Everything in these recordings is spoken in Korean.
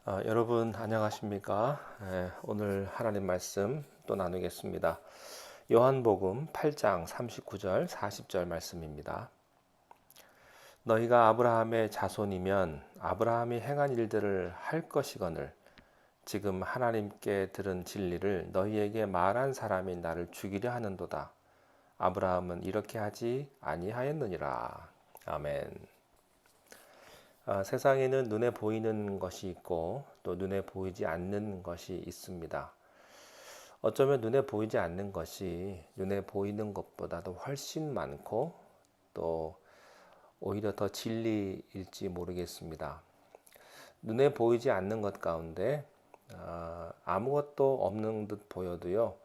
여러분 안녕하십니까? 오늘 하나님 말씀 또 나누겠습니다. 요한복음 8장 39절 40절 말씀입니다. 너희가 아브라함의 자손이면 아브라함이 행한 일들을 할 것이거늘 지금 하나님께 들은 진리를 너희에게 말한 사람이 나를 죽이려 하는도다. 아브라함은 이렇게 하지 아니하였느니라. 아멘. 세상에는 눈에 보이는 것이 있고 또 눈에 보이지 않는 것이 있습니다. 어쩌면 눈에 보이지 않는 것이 눈에 보이는 것보다도 훨씬 많고 또 오히려 더 진리일지 모르겠습니다. 눈에 보이지 않는 것 가운데 아무것도 없는 듯 보여도요,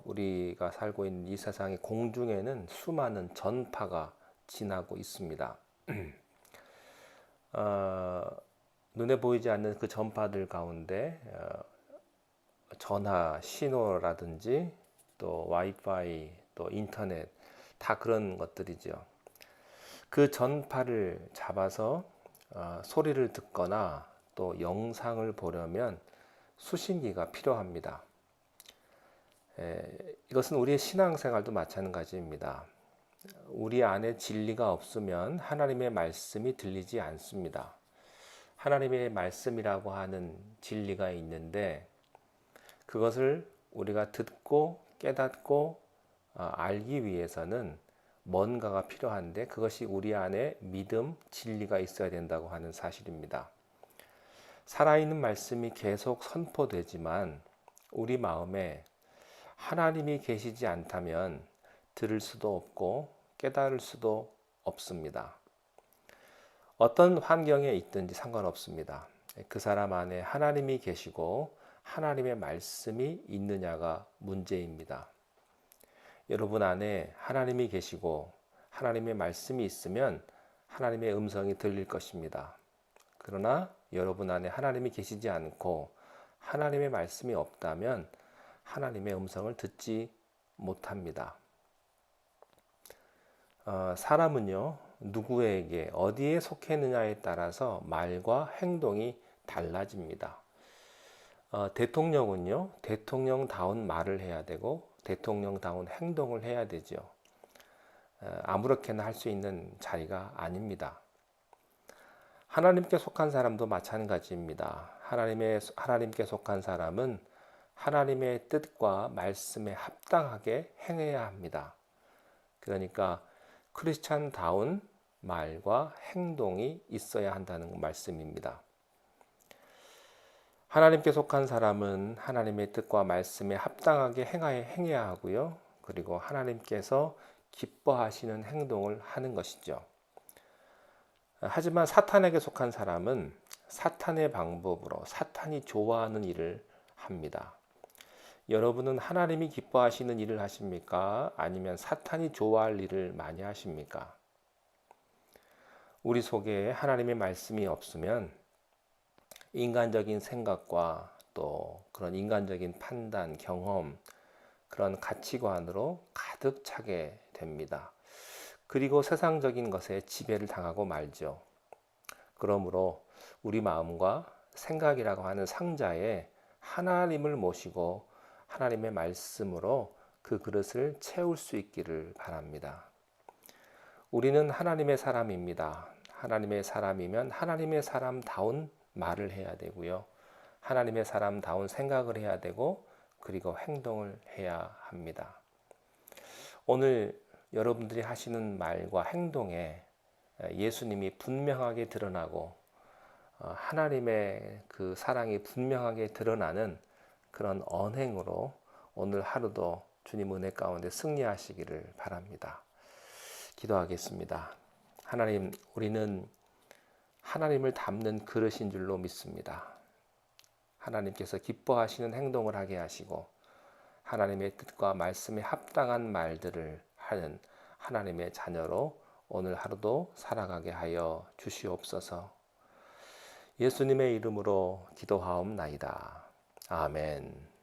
우리가 살고 있는 이 세상의 공중에는 수많은 전파가 지나고 있습니다. 눈에 보이지 않는 그 전파들 가운데 전화 신호라든지 또 와이파이 또 인터넷 다 그런 것들이죠. 그 전파를 잡아서 소리를 듣거나 또 영상을 보려면 수신기가 필요합니다. 이것은 우리의 신앙생활도 마찬가지입니다. 우리 안에 진리가 없으면 하나님의 말씀이 들리지 않습니다. 하나님의 말씀이라고 하는 진리가 있는데 그것을 우리가 듣고 깨닫고 알기 위해서는 뭔가가 필요한데 그것이 우리 안에 믿음, 진리가 있어야 된다고 하는 사실입니다. 살아있는 말씀이 계속 선포되지만 우리 마음에 하나님이 계시지 않다면 들을 수도 없고 깨달을 수도 없습니다. 어떤 환경에 있든지 상관없습니다. 그 사람 안에 하나님이 계시고 하나님의 말씀이 있느냐가 문제입니다. 여러분 안에 하나님이 계시고 하나님의 말씀이 있으면 하나님의 음성이 들릴 것입니다. 그러나 여러분 안에 하나님이 계시지 않고 하나님의 말씀이 없다면 하나님의 음성을 듣지 못합니다. 사람은요, 누구에게 어디에 속했느냐에 따라서 말과 행동이 달라집니다. 대통령은요, 대통령다운 말을 해야 되고 대통령다운 행동을 해야 되죠. 아무렇게나 할 수 있는 자리가 아닙니다. 하나님께 속한 사람도 마찬가지입니다. 하나님께 속한 사람은 하나님의 뜻과 말씀에 합당하게 행해야 합니다. 그러니까 크리스찬다운 말과 행동이 있어야 한다는 말씀입니다. 하나님께 속한 사람은 하나님의 뜻과 말씀에 합당하게 행해야 하고요. 그리고 하나님께서 기뻐하시는 행동을 하는 것이죠. 하지만 사탄에게 속한 사람은 사탄의 방법으로 사탄이 좋아하는 일을 합니다. 여러분은 하나님이 기뻐하시는 일을 하십니까? 아니면 사탄이 좋아할 일을 많이 하십니까? 우리 속에 하나님의 말씀이 없으면 인간적인 생각과 또 그런 인간적인 판단, 경험, 그런 가치관으로 가득 차게 됩니다. 그리고 세상적인 것에 지배를 당하고 말죠. 그러므로 우리 마음과 생각이라고 하는 상자에 하나님을 모시고 하나님의 말씀으로 그 그릇을 채울 수 있기를 바랍니다. 우리는 하나님의 사람입니다. 하나님의 사람이면 하나님의 사람다운 말을 해야 되고요. 하나님의 사람다운 생각을 해야 되고 그리고 행동을 해야 합니다. 오늘 여러분들이 하시는 말과 행동에 예수님이 분명하게 드러나고 하나님의 그 사랑이 분명하게 드러나는 그런 언행으로 오늘 하루도 주님 은혜 가운데 승리하시기를 바랍니다. 기도하겠습니다. 하나님, 우리는 하나님을 담는 그릇인 줄로 믿습니다. 하나님께서 기뻐하시는 행동을 하게 하시고 하나님의 뜻과 말씀에 합당한 말들을 하는 하나님의 자녀로 오늘 하루도 살아가게 하여 주시옵소서. 예수님의 이름으로 기도하옵나이다. 아멘.